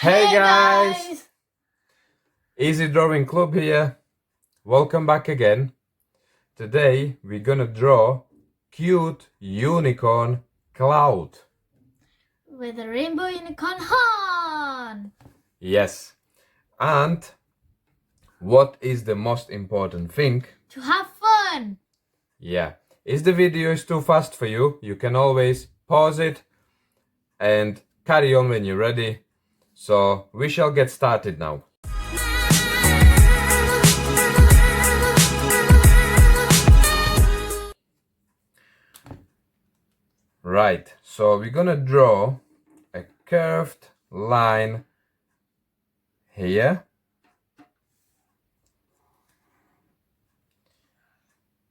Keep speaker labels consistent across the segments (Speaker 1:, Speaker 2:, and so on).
Speaker 1: Hey guys! Easy Drawing Club here. Welcome back again. Today we're gonna draw cute unicorn cloud.
Speaker 2: With a rainbow unicorn horn!
Speaker 1: Yes. And what is the most important thing?
Speaker 2: To have fun!
Speaker 1: Yeah. If the video is too fast for you, you can always pause it and carry on when you're ready. So we shall get started now. Right, so we're gonna draw a curved line here.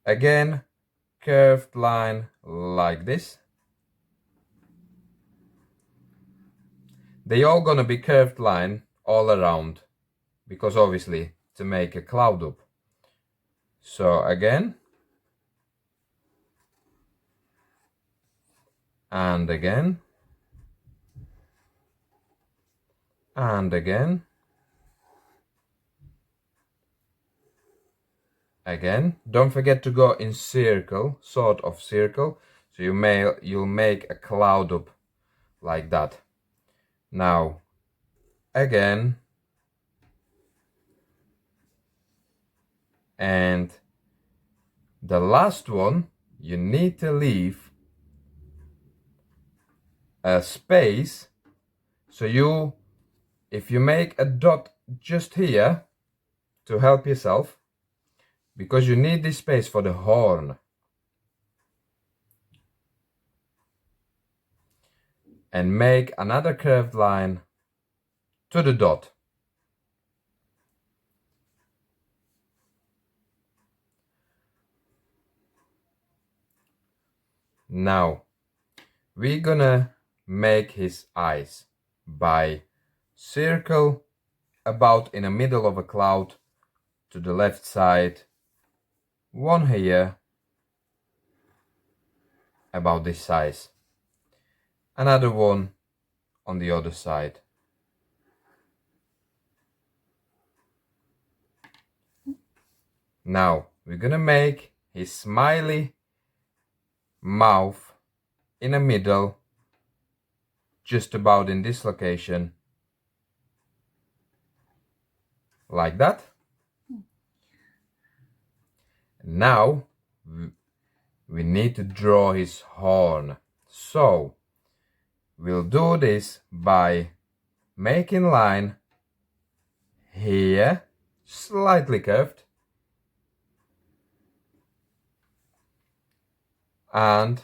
Speaker 1: Again, curved line like this. They all gonna be curved line all around, because obviously to make a cloud up. So again, and again, and again, again. Don't forget to go in circle, sort of circle, so you'll make a cloud up like that. Now, again, and the last one, you need to leave a space, so if you make a dot just here to help yourself, because you need this space for the horn. And make another curved line to the dot. Now, we're gonna make his eyes by circle about in the middle of a cloud to the left side, one here about this size, another one on the other side. Now we're gonna make his smiley mouth in the middle, just about in this location, like that. Now we need to draw his horn, so we'll do this by making line here, slightly curved, and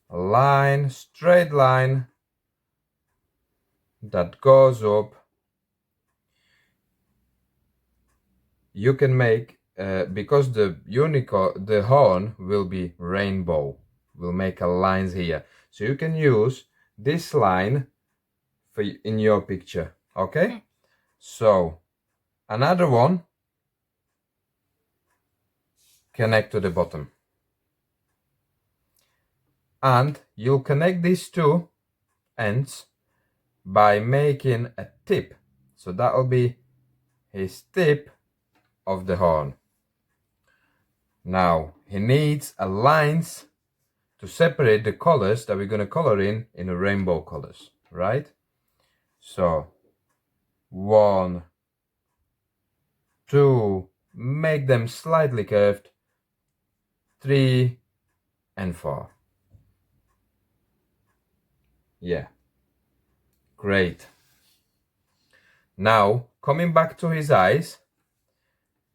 Speaker 1: a line, straight line that goes up. You can make because the horn will be rainbow, we'll make a lines here, so you can use this line for in your picture. Okay, so another one connect to the bottom, and you'll connect these two ends by making a tip, so that'll be his tip of the horn. Now he needs a lines to separate the colors that we're going to color in the rainbow colors, right? So 1, 2, make them slightly curved, 3 and 4. Yeah, great. Now coming back to his eyes,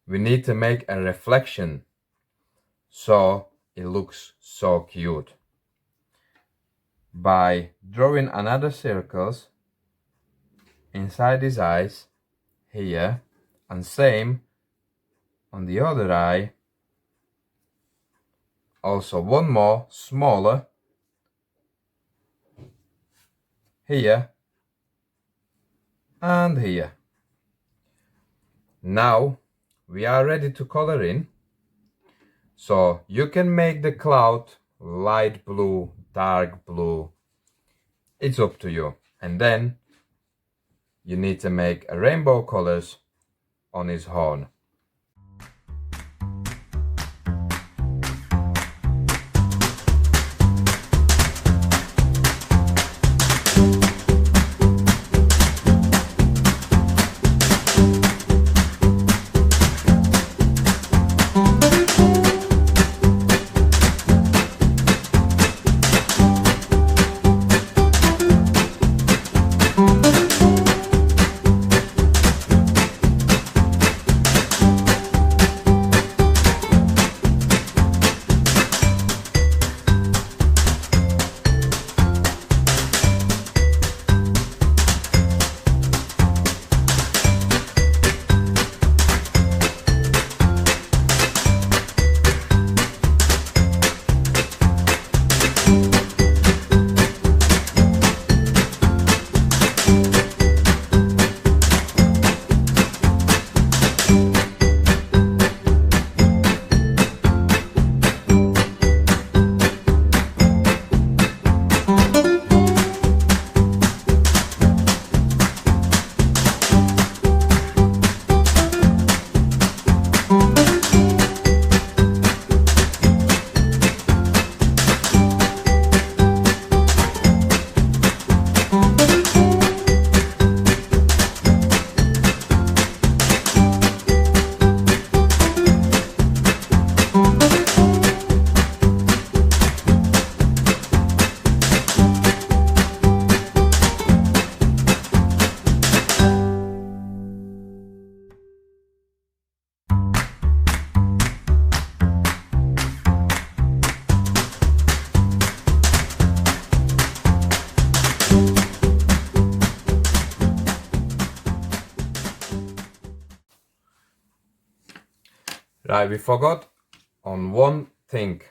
Speaker 1: we need to make a reflection so it looks so cute by drawing another circles inside his eyes here, and same on the other eye, also one more smaller here and here. Now we are ready to color in, so you can make the cloud light blue, dark blue, it's up to you. And then you need to make a rainbow colors on his horn. Right, we forgot on one thing,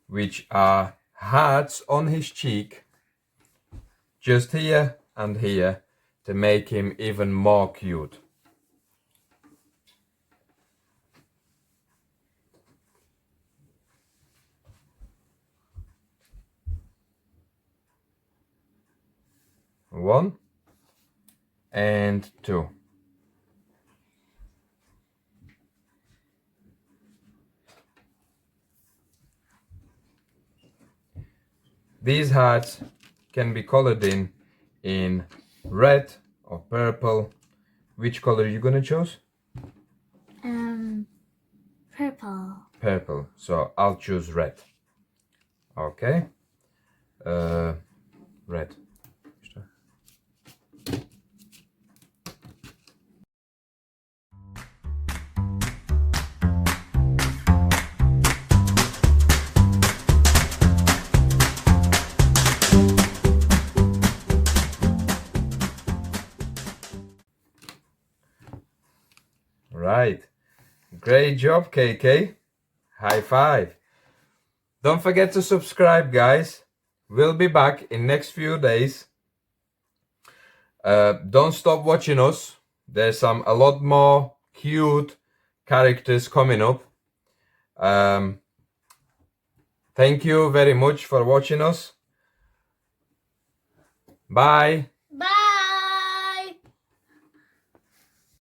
Speaker 1: which are hearts on his cheek, just here and here, to make him even more cute. One and two. These hearts can be colored in red or purple. Which color are you gonna choose?
Speaker 2: Purple.
Speaker 1: Purple. So I'll choose red. Okay. Red. Right. Great job, KK. High five. Don't forget to subscribe, guys. We'll be back in next few days. Don't stop watching us. There's a lot more cute characters coming up. Thank you very much for watching us. Bye.